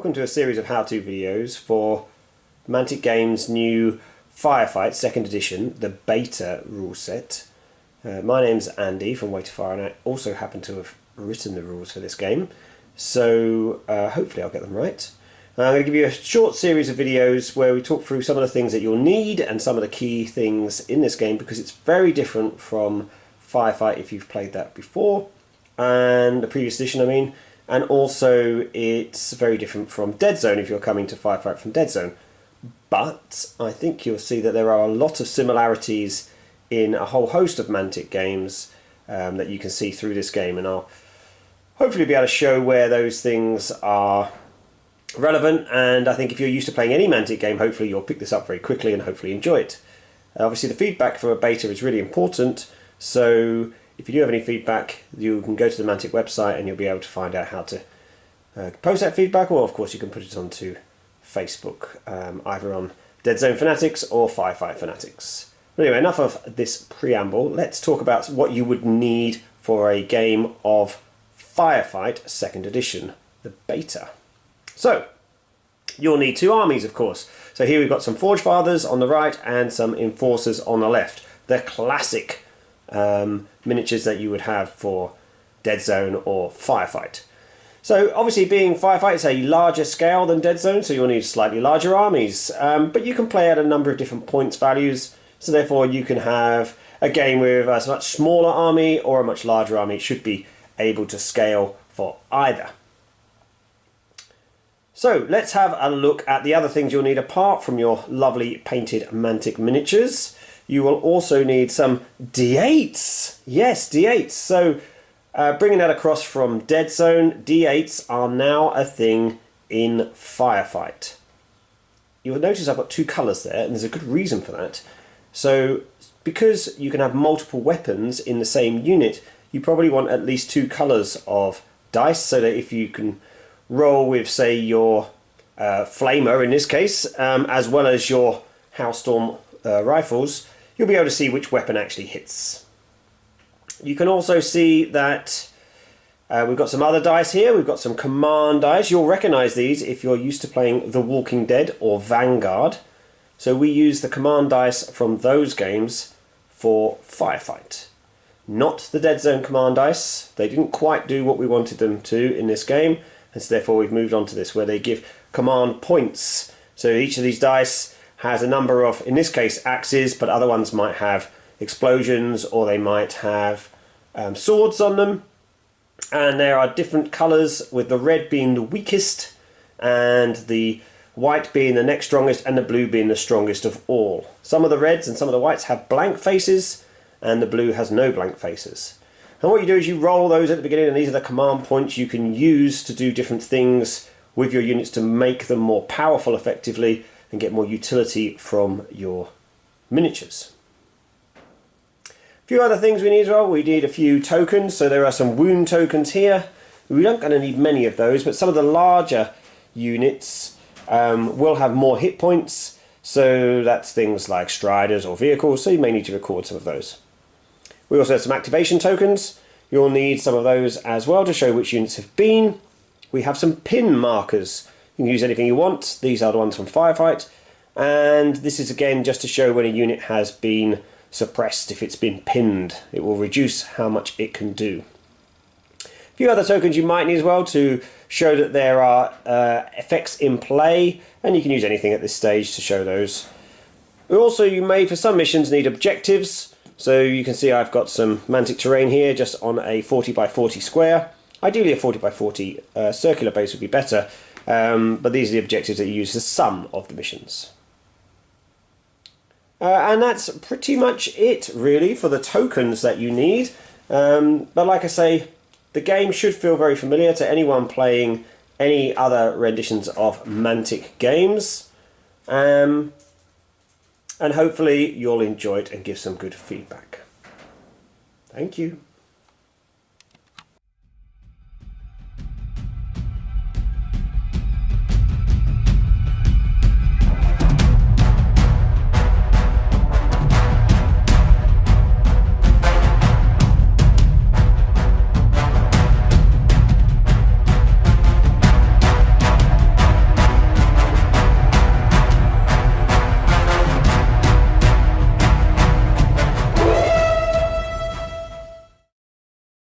Welcome to a series of how-to videos for Mantic Games' new Firefight 2nd edition, the beta rule set. My name's Andy from Way to Fire, and I also happen to have written the rules for this game, so hopefully I'll get them right. I'm going to give you a short series of videos where we talk through some of the things that you'll need and some of the key things in this game, because it's very different from Firefight if you've played that before, and the previous edition I mean. And also it's very different from Dead Zone if you're coming to Firefight from Dead Zone. But I think you'll see that there are a lot of similarities in a whole host of Mantic games that you can see through this game. And I'll hopefully be able to show where those things are relevant. And I think if you're used to playing any Mantic game, hopefully you'll pick this up very quickly and hopefully enjoy it. Obviously the feedback for a beta is really important. So if you do have any feedback, you can go to the Mantic website and you'll be able to find out how to post that feedback, or of course you can put it onto Facebook, either on Dead Zone Fanatics or Firefight Fanatics. But anyway, enough of this preamble. Let's talk about what you would need for a game of Firefight 2nd edition, the beta. So, you'll need two armies, of course. So here we've got some Forge Fathers on the right and some Enforcers on the left. The classic miniatures that you would have for Dead Zone or Firefight. So obviously being Firefight, it's a larger scale than Dead Zone, so you'll need slightly larger armies, but you can play at a number of different points values, so therefore you can have a game with a much smaller army or a much larger army. It should be able to scale for either. So let's have a look at the other things you'll need apart from your lovely painted Mantic miniatures. You will also need some D8s. Yes, D8s. So bringing that across from Dead Zone, D8s are now a thing in Firefight. You'll notice I've got two colours there, and there's a good reason for that. So because you can have multiple weapons in the same unit, you probably want at least two colours of dice, so that if you can roll with, say, your Flamer in this case, as well as your Howlstorm rifles, you'll be able to see which weapon actually hits. You can also see that we've got some other dice here. We've got some command dice. You'll recognise these if you're used to playing The Walking Dead or Vanguard. So we use the command dice from those games for Firefight. Not the Dead Zone command dice. They didn't quite do what we wanted them to in this game, and so therefore we've moved on to this, where they give command points. So each of these dice has a number of, in this case, axes, but other ones might have explosions, or they might have swords on them. And there are different colours, with the red being the weakest, and the white being the next strongest, and the blue being the strongest of all. Some of the reds and some of the whites have blank faces, and the blue has no blank faces. And what you do is you roll those at the beginning, and these are the command points you can use to do different things with your units to make them more powerful effectively and get more utility from your miniatures. A few other things we need as well. We need a few tokens. So there are some wound tokens here. We aren't going to need many of those, but some of the larger units will have more hit points. So that's things like striders or vehicles, so you may need to record some of those. We also have some activation tokens. You'll need some of those as well to show which units have been. We have some pin markers. You can use anything you want. These are the ones from Firefight. And this is again just to show when a unit has been suppressed. If it's been pinned, it will reduce how much it can do. A few other tokens you might need as well to show that there are effects in play. And you can use anything at this stage to show those. Also, you may, for some missions, need objectives. So you can see I've got some Mantic terrain here just on a 40 by 40 square. Ideally a 40 by 40 circular base would be better. But these are the objectives that you use the sum of the missions. And that's pretty much it, really, for the tokens that you need. But like I say, the game should feel very familiar to anyone playing any other renditions of Mantic games. And hopefully you'll enjoy it and give some good feedback. Thank you.